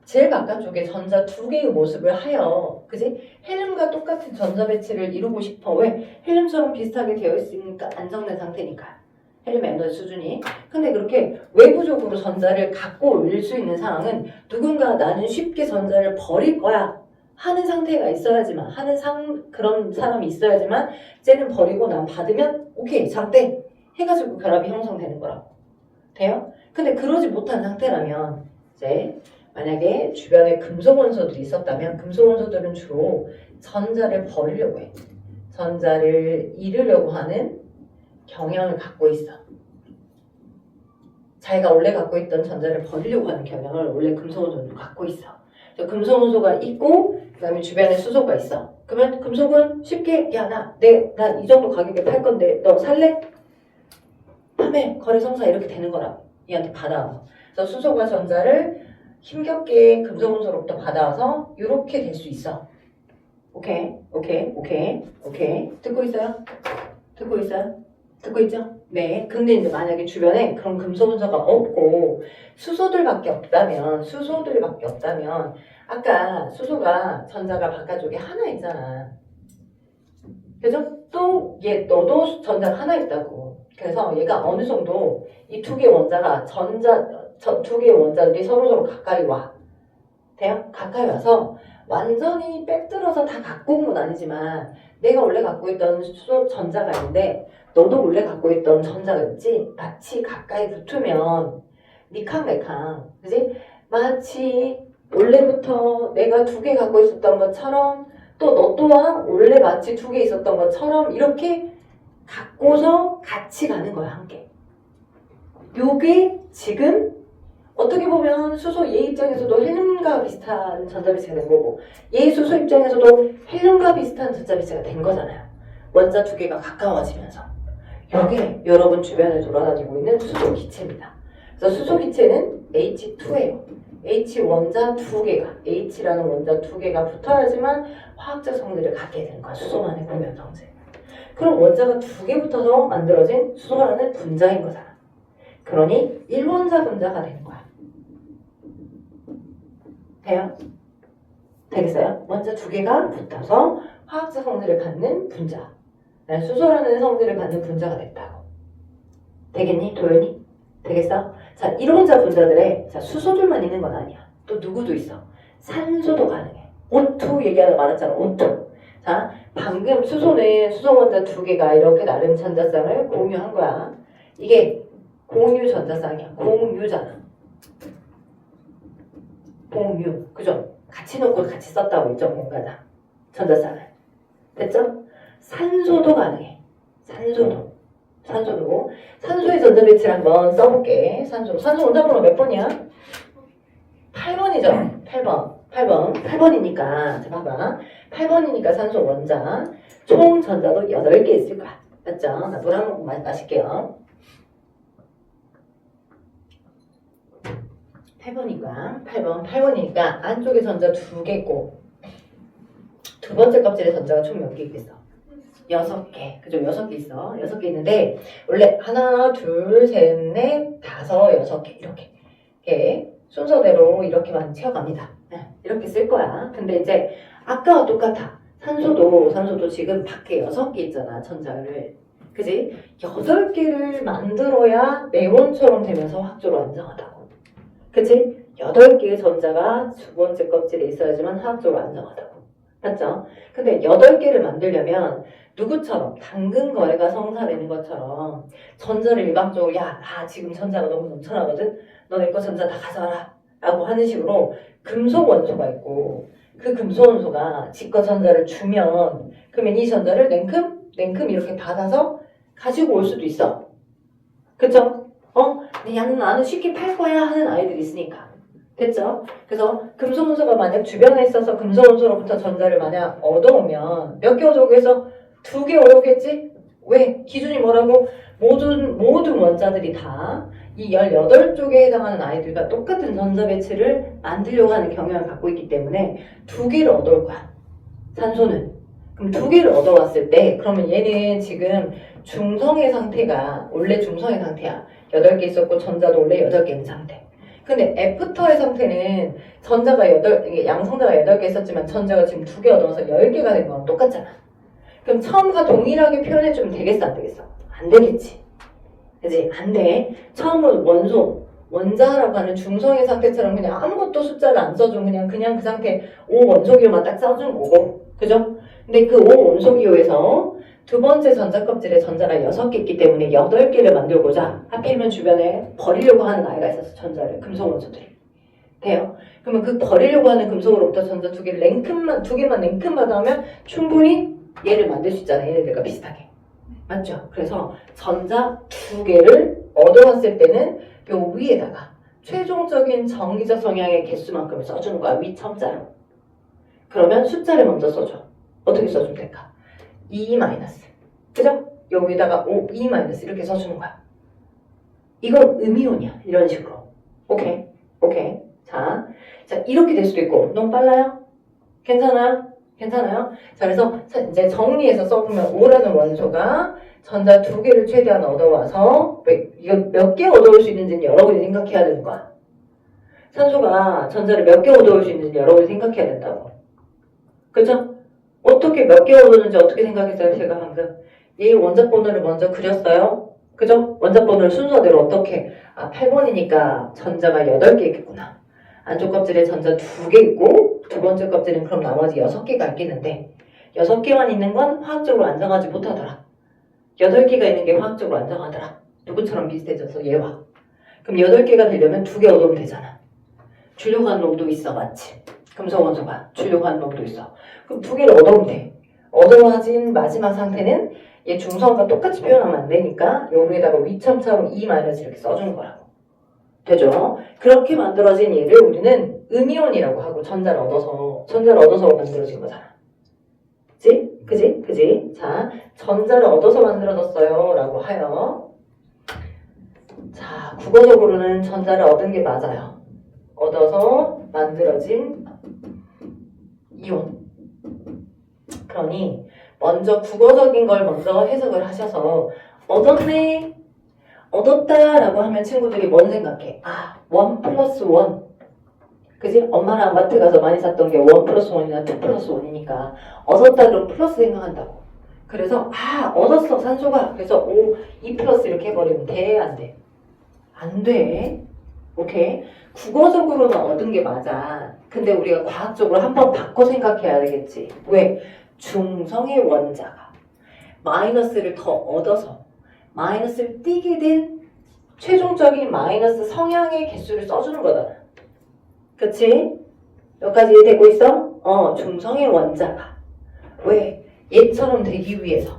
제일 바깥쪽에 전자 두 개의 모습을 하여, 그지? 헬륨과 똑같은 전자 배치를 이루고 싶어. 왜? 헬륨처럼 비슷하게 되어 있으니까 안정된 상태니까. 헬륨 에너지 수준이. 근데 그렇게 외부적으로 전자를 갖고 올 수 있는 상황은 누군가 나는 쉽게 전자를 버릴 거야 하는 상태가 있어야지만, 그런 사람이 있어야지만 쟤는 버리고 난 받으면 오케이 장대 해가지고 결합이 형성되는 거라고. 돼요? 근데 그러지 못한 상태라면 이제 만약에 주변에 금속 원소들이 있었다면 금속 원소들은 주로 전자를 버리려고 해. 전자를 잃으려고 하는 경향을 갖고 있어. 자기가 원래 갖고 있던 전자를 버리려고 하는 경향을 원래 금속 원소는 갖고 있어. 그래서 금속 원소가 있고 그 다음에 주변에 수소가 있어. 그러면 금속은 쉽게 야 나 이 정도 가격에 팔 건데 너 살래? 판매, 거래 성사 이렇게 되는 거라고. 얘한테 받아와서. 그래서 수소가 전자를 힘겹게 금속 원소로부터 받아와서 이렇게 될 수 있어. 오케이. 듣고 있어요? 듣고 있죠? 네. 근데 이제 만약에 주변에 그런 금속 원소가 없고 수소들밖에 없다면 아까 수소가 전자가 바깥쪽에 하나 있잖아. 그래서 또 너도 전자가 하나 있다고. 그래서 얘가 어느 정도 이 두 개의 원자가 두 개의 원자들이 서로 가까이 와. 돼요? 가까이 와서 완전히 빼들어서 다 갖고 온 건 아니지만 내가 원래 갖고 있던 수소 전자가 있는데 너도 원래 갖고 있던 전자가 있지? 마치 가까이 붙으면 니캉내캉, 그지? 마치 원래부터 내가 두 개 갖고 있었던 것처럼 또 너 또한 원래 마치 두 개 있었던 것처럼 이렇게 갖고서 같이 가는 거야, 함께. 요게 지금 어떻게 보면 수소 얘 입장에서도 헬륨과 비슷한 전자배치가 된 거고 얘 수소 입장에서도 헬륨과 비슷한 전자배치가 된 거잖아요. 원자 두 개가 가까워지면서. 요게 여러분 주변에 돌아다니고 있는 수소 기체입니다. 그래서 수소 기체는 H2예요. H 원자 두 개가, H라는 원자 두 개가 붙어야지만 화학적 성질을 갖게 되는 거야. 수소만의 공면 성질. 그럼 원자가 두 개 붙어서 만들어진 수소라는 분자인 거잖아. 그러니 1원자 분자가 되는 거야. 돼요? 되겠어요? 먼저 두 개가 붙어서 화학적 성질을 갖는 분자. 수소라는 성질을 갖는 분자가 됐다고. 되겠니? 도연이? 되겠어? 자, 이론자 분자들에 자, 수소들만 있는 건 아니야. 또 누구도 있어. 산소도 가능해. O2 얘기하다 말았잖아. O2. 자, 방금 수소는 수소 원자 두 개가 이렇게 나름 전자쌍을 공유한 거야. 이게 공유 전자쌍이야. 공유잖아. 공유. 그죠? 같이 놓고 같이 썼다고 했죠. 공간다. 전자쌍을. 됐죠? 산소도 가능해. 산소도. 산소의 전자 배치를 한번 써볼게. 산소 원자 번호 몇 번이야? 8번이죠. 8번이니까 자 봐봐. 8번이니까 산소 원자 총 전자도 8개 있을 거야. 맞죠? 나 물 한 모금 마실게요. 8번이니까 안쪽에 전자 2개고 두 번째 껍질에 전자가 총 몇 개 있겠어? 6개. 그죠? 6개 있어. 6개 있는데 원래 하나, 둘, 셋, 넷, 다섯, 6개 이렇게 순서대로 이렇게만 채워갑니다. 이렇게 쓸 거야. 근데 이제 아까와 똑같아. 산소도 지금 밖에 6개 있잖아. 전자를. 그지? 8개를 만들어야 네온처럼 되면서 화학적으로 안정하다고. 그치? 8개의 전자가 두 번째 껍질에 있어야지만 화학적으로 안정하다고. 맞죠? 근데 8개를 만들려면 누구처럼 당근 거래가 성사되는 것처럼 전자를 일방적으로 야, 나 지금 전자가 너무 넘쳐나거든? 너 내 거 전자 다 가져와라 라고 하는 식으로 금속 원소가 있고 그 금속 원소가 지거 전자를 주면 그러면 이 전자를 냉큼 이렇게 받아서 가지고 올 수도 있어. 그쵸? 근데 야, 나는 쉽게 팔 거야 하는 아이들이 있으니까. 됐죠? 그래서 금속 원소가 만약 주변에 있어서 금속 원소로부터 전자를 만약 얻어오면 몇 개 얻어오게 해서 2개 얻어오겠지? 왜? 기준이 뭐라고? 모든 원자들이 다 이 18쪽에 해당하는 아이들과 똑같은 전자 배치를 만들려고 하는 경향을 갖고 있기 때문에 2개를 얻어올 거야. 산소는. 그럼 2개를 얻어왔을 때 그러면 얘는 지금 중성의 상태가 원래 중성의 상태야. 8개 있었고 전자도 원래 8개 있는 상태. 근데 애프터의 상태는 양성자가 8개 있었지만 전자가 지금 2개 얻어와서 10개가 된 거랑 똑같잖아. 그럼 처음과 동일하게 표현해주면 되겠어? 안 되겠어? 안 되겠지. 그치? 안 돼. 처음은 원자라고 하는 중성의 상태처럼 그냥 아무것도 숫자를 안 써준 그냥 그 상태 O 원소기호만 딱 써준 거고. 그죠? 근데 그 O 원소기호에서 두 번째 전자 껍질에 전자가 6개 있기 때문에 8개를 만들고자 하필이면 주변에 버리려고 하는 아이가 있어서 전자를 금속 원소들이 돼요. 그러면 그 버리려고 하는 금속으로부터 전자 2개만 냉큼 받아오면 충분히 얘를 만들 수 있잖아. 얘네들과 비슷하게. 맞죠? 그래서 전자 2개를 얻어왔을 때는 요 위에다가 최종적인 전기적 성향의 개수만큼을 써주는 거야. 위 첨자로. 그러면 숫자를 먼저 써줘. 어떻게 써주면 될까? 2 마이너스. 그죠? 여기다가 2 마이너스 이렇게 써주는 거야. 이건 음이온이야. 이런 식으로. 오케이. 자, 이렇게 될 수도 있고. 너무 빨라요? 괜찮아요? 자, 그래서 이제 정리해서 써보면 O라는 원소가 전자 2개를 최대한 얻어와서 이거 몇 개 얻어올 수 있는지는 여러분이 생각해야 되는 거야. 산소가 전자를 몇 개 얻어올 수 있는지 여러분이 생각해야 된다고. 그죠? 어떻게 몇 개 얻었는지 어떻게 생각했어요? 제가 방금 얘 원자 번호를 먼저 그렸어요. 그죠? 원자 번호를 순서대로 어떻게 8번이니까 전자가 8개 있겠구나. 안쪽 껍질에 전자 2개 있고 두 번째 껍질은 그럼 나머지 6개가 있겠는데 6개만 있는 건 화학적으로 안정하지 못하더라. 8개가 있는 게 화학적으로 안정하더라. 누구처럼 비슷해져서 얘와. 그럼 8개가 되려면 2개 얻으면 되잖아. 주려고 하는 놈도 있어. 맞지? 금속 원소가 주려고 하는 놈도 있어. 그럼 2개를 얻어오면 돼. 얻어와진 마지막 상태는 얘 중성과 똑같이 표현하면 안 되니까 여기에다가 위첨차로 2 마이너스 이렇게 써주는 거라고. 되죠? 그렇게 만들어진 얘를 우리는 음이온이라고 하고 전자를 얻어서 만들어진 거잖아. 그지? 자, 전자를 얻어서 만들어졌어요 라고 하여 자, 국어적으로는 전자를 얻은 게 맞아요. 얻어서 만들어진 이온. 그러니 먼저 국어적인 걸 먼저 해석을 하셔서 얻었다라고 하면 친구들이 뭔 생각해? 1 플러스 1 그지? 엄마랑 마트 가서 많이 샀던 게 1 플러스 1이나 2 플러스 1이니까 얻었다 그러면 플러스 생각한다고. 그래서 얻었어 산소가. 그래서 2 플러스 이렇게 해버리면 돼? 안 돼? 안 돼. 오케이? 국어적으로는 얻은 게 맞아. 근데 우리가 과학적으로 한번 바꿔 생각해야 되겠지. 왜? 중성의 원자가 마이너스를 더 얻어서 마이너스를 띄게 된 최종적인 마이너스 성향의 개수를 써주는 거잖아. 그치? 여기까지 이해되고 있어? 중성의 원자가 왜? 얘처럼 되기 위해서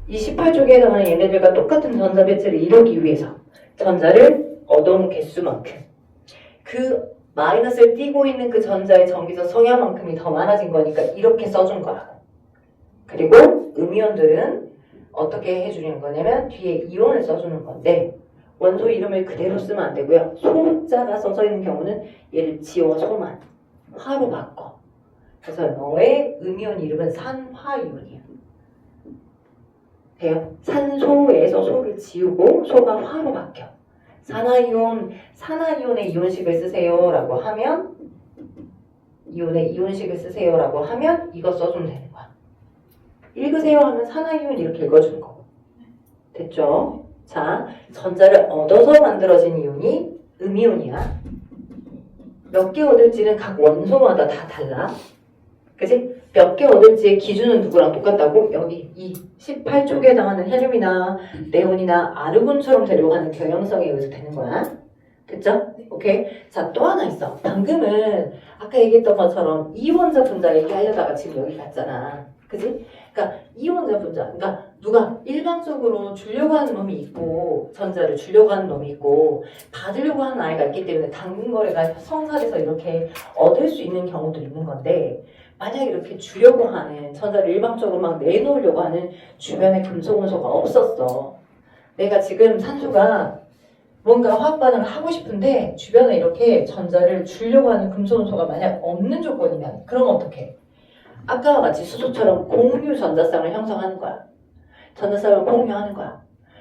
이 18쪽에 해당하는 얘네들과 똑같은 전자 배치를 이루기 위해서 전자를 얻어온 개수만큼 그 마이너스를 띄고 있는 그 전자의 전기적 성향만큼이 더 많아진 거니까 이렇게 써준 거라고. 그리고 음이온들은 어떻게 해주는 거냐면 뒤에 이온을 써주는 건데 원소 이름을 그대로 쓰면 안 되고요. 소자가 써져 있는 경우는 얘를 지워 소만 화로 바꿔. 그래서 너의 음이온 이름은 산화이온이야. 돼요? 산소에서 소를 지우고 소가 화로 바뀌어. 산화이온의 이온식을 쓰세요 라고 하면 이온의 이온식을 쓰세요 라고 하면 이거 써주면 되는 거야. 읽으세요 하면 산화이온 이렇게 읽어주는 거고. 됐죠? 자, 전자를 얻어서 만들어진 이온이 음이온이야. 몇 개 얻을지는 각 원소마다 다 달라. 그치? 몇 개 얻을지의 기준은 누구랑 똑같다고? 여기 이 18쪽에 해당하는 헬륨이나 네온이나 아르곤처럼 데려가는 경향성에 의해서 되는 거야. 됐죠? 오케이. 자, 또 하나 있어. 방금은 아까 얘기했던 것처럼 이원자 분자 얘기하려다가 지금 여기 갔잖아. 그치? 그러니까 이원자 분자. 그러니까 누가 일방적으로 주려고 하는 놈이 있고 전자를 주려고 하는 놈이 있고 받으려고 하는 아이가 있기 때문에 당근 거래가 성사돼서 이렇게 얻을 수 있는 경우도 있는 건데 만약 이렇게 주려고 하는 전자를 일방적으로 막 내놓으려고 하는 주변에 금속 원소가 없었어. 내가 지금 산소가 뭔가 화학 반응을 하고 싶은데 주변에 이렇게 전자를 주려고 하는 금속 원소가 만약 없는 조건이면 그러면 어떡해? 아까와 같이 수소처럼 공유 전자쌍을 형성하는 거야. 전자쌍을 공유하는 거야.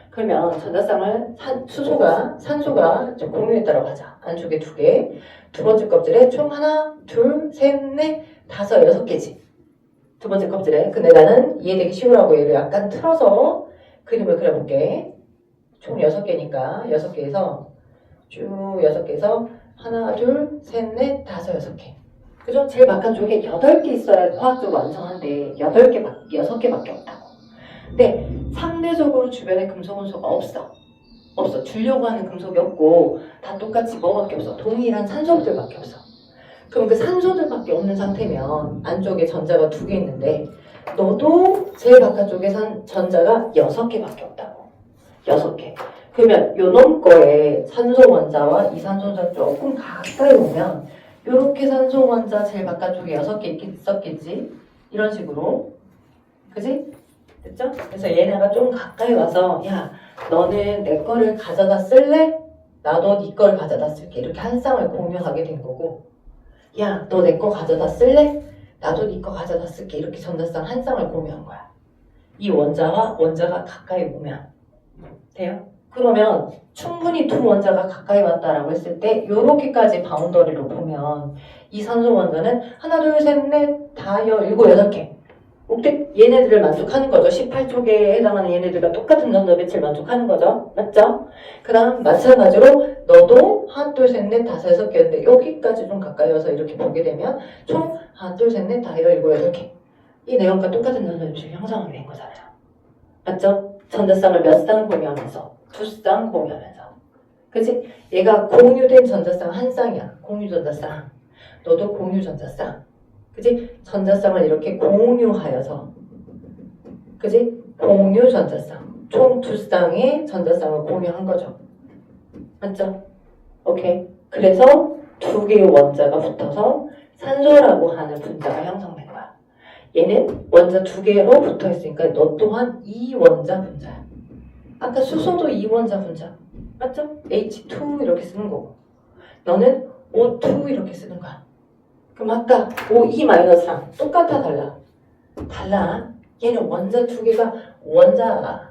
그러면 전자쌍을 산소가 공유했다고 하자. 안쪽에 2개. 두 번째 껍질에 총 하나, 둘, 셋, 넷, 5, 6개지. 두 번째 껍질에. 근데 나는 이해되기 쉬우라고 얘를 약간 틀어서 그림을 그려볼게. 총 6개니까 6개에서 쭉 6개에서 하나, 둘, 셋, 넷, 5, 6개. 그죠? 제일 바깥쪽에 8개 있어야 화학적으로 완성한데 6개밖에 없다고. 근데 상대적으로 주변에 금속 원소가 없어. 주려고 하는 금속이 없고 다 똑같이 뭐밖에 없어. 동일한 산소들밖에 없어. 그럼 그 산소들밖에 없는 상태면 안쪽에 전자가 2개 있는데 너도 제일 바깥쪽에 전자가 6개밖에 없다고. 6개. 그러면 요놈 거에 산소 원자와 이산소 원자 조금 가까이 오면 요렇게 산소 원자 제일 바깥쪽에 6개 있었겠지? 이런 식으로. 그지? 됐죠? 그래서 얘네가 좀 가까이 와서 야 너는 내 거를 가져다 쓸래? 나도 네 거를 가져다 쓸게. 이렇게 한 쌍을 공유하게 된 거고 야 너 내 거 가져다 쓸래? 나도 네 거 가져다 쓸게. 이렇게 전자쌍 한 쌍을 공유한 거야. 이 원자와 원자가 가까이 오면 돼요? 그러면 충분히 두 원자가 가까이 왔다라고 했을 때 요렇게까지 바운더리로 보면 이 산소 원자는 하나, 둘, 셋, 넷, 다, 7, 8개. 얘네들을 만족하는 거죠. 18쪽에 해당하는 얘네들과 똑같은 전자 배치를 만족하는 거죠. 맞죠? 그 다음 마찬가지로 너도 하나, 둘, 셋, 넷, 5, 6개인데 여기까지 좀 가까이 와서 이렇게 보게 되면 총 하나, 둘, 셋, 넷, 다, 7, 8개. 이 내용과 똑같은 전자 배치를 형성하게 된 거잖아요. 맞죠? 전자쌍을 몇 쌍 공유하면서 2쌍 공유하면서 그치? 얘가 공유된 전자쌍 한 쌍이야. 공유 전자쌍. 너도 공유 전자쌍. 그치? 전자쌍을 이렇게 공유하여서 그치? 공유 전자쌍. 총 2쌍의 전자쌍을 공유한 거죠. 맞죠? 오케이. 그래서 2개의 원자가 붙어서 산소라고 하는 분자가 형성된 거야. 얘는 원자 2개로 붙어 있으니까 너 또한 2원자 분자야. 아까 수소도 2원자 분자. 맞죠? H2 이렇게 쓰는 거고. 너는 O2 이렇게 쓰는 거야. 그럼 아까 O2-랑 똑같아 달라? 달라. 얘는 원자 2개가 원자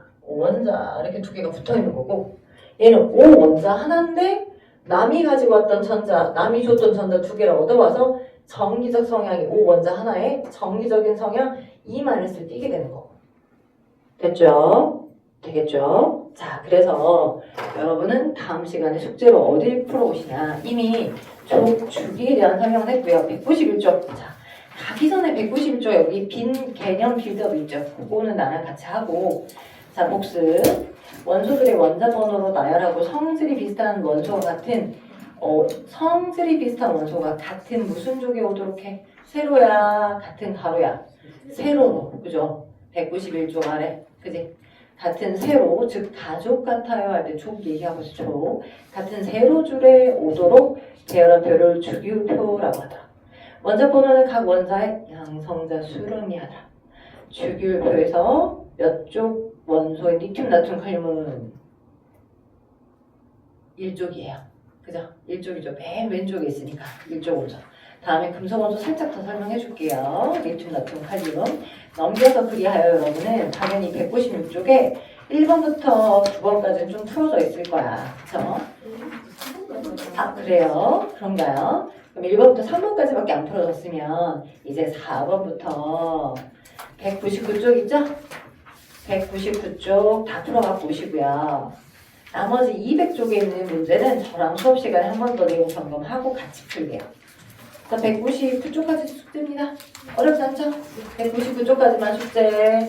이렇게 2개가 붙어 있는 거고 얘는 O 원자 하나인데 남이 가지고 왔던 전자, 남이 줬던 전자 두 개를 얻어와서 정기적 성향이 O 원자 하나에 정기적인 성향 E-를 띄게 되는 거. 됐죠? 되겠죠? 자, 그래서 여러분은 다음 시간에 숙제로 어딜 풀어오시냐. 이미 주기에 대한 설명을 했고요. 191쪽. 자, 가기 전에 191쪽 여기 빈 개념 빌드업 있죠. 그거는 나랑 같이 하고. 자, 복습. 원소들의 원자 번호로 나열하고 성질이 비슷한 원소와 같은 성질이 비슷한 원소가 같은 무슨 족에 오도록 해? 세로야, 같은 가로야. 세로로, 그죠? 191쪽 아래, 그지? 같은 세로, 즉 다족 같아요 할 때 족 얘기하고 있어. 족. 같은 세로줄에 오도록 계열한 별을 주기율표라고 하다. 원자 번호는 각 원자의 양성자 수를 의미하다. 주기율표에서 몇 쪽 원소의 리튬, 나트륨, 칼륨은 1쪽이에요. 그죠? 1쪽이죠. 맨 왼쪽에 있으니까 1쪽 원소. 다음에 금속 원소 살짝 더 설명해 줄게요. 리튬, 나트륨, 칼륨. 넘겨서 그리하여 여러분은 당연히 196쪽에 1번부터 9번까지는 좀 풀어져 있을 거야. 그쵸? 아, 그래요? 그런가요? 그럼 1번부터 3번까지밖에 안 풀어졌으면 이제 4번부터 199쪽 있죠? 199쪽 다 풀어갖고 오시고요. 나머지 200쪽에 있는 문제는 저랑 수업 시간에 한 번 더 내용 점검하고 같이 풀게요. 199쪽까지 숙제입니다. 어렵지 않죠? 199쪽까지만 숙제.